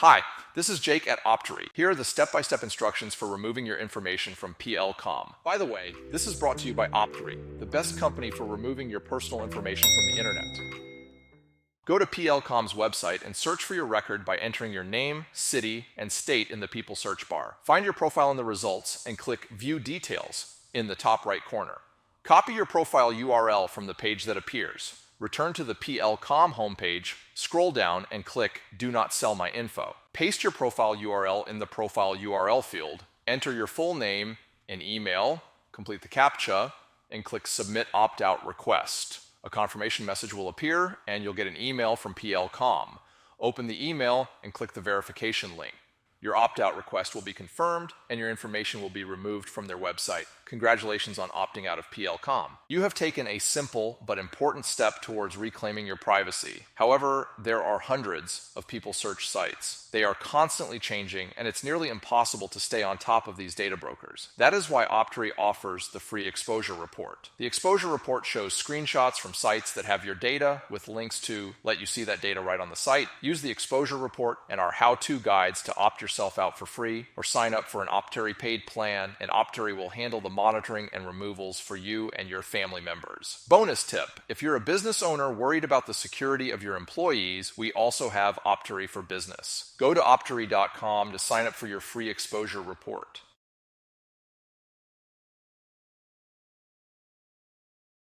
Hi, this is Jake at Optery. Here are the step-by-step instructions for removing your information from PLCom. By the way, this is brought to you by Optery, the best company for removing your personal information from the internet. Go to PLCom's website and search for your record by entering your name, city, and state in the People search bar. Find your profile in the results and click View Details in the top right corner. Copy your profile URL from the page that appears. Return to the PLCom homepage, scroll down, and click Do Not Sell My Info. Paste your profile URL in the Profile URL field, enter your full name and email, complete the CAPTCHA, and click Submit Opt-out Request. A confirmation message will appear, and you'll get an email from PLCom. Open the email and click the verification link. Your opt-out request will be confirmed, and your information will be removed from their website. Congratulations on opting out of PLCom. You have taken a simple but important step towards reclaiming your privacy. However, there are hundreds of people search sites. They are constantly changing, and it's nearly impossible to stay on top of these data brokers. That is why Optery offers the free exposure report. The exposure report shows screenshots from sites that have your data with links to let you see that data right on the site. Use the exposure report and our how-to guides to opt yourself out for free, or sign up for an Optery paid plan, and Optery will handle the monitoring and removals for you and your family members. Bonus tip: if you're a business owner worried about the security of your employees, we also have Optery for Business. Go to optery.com to sign up for your free exposure report.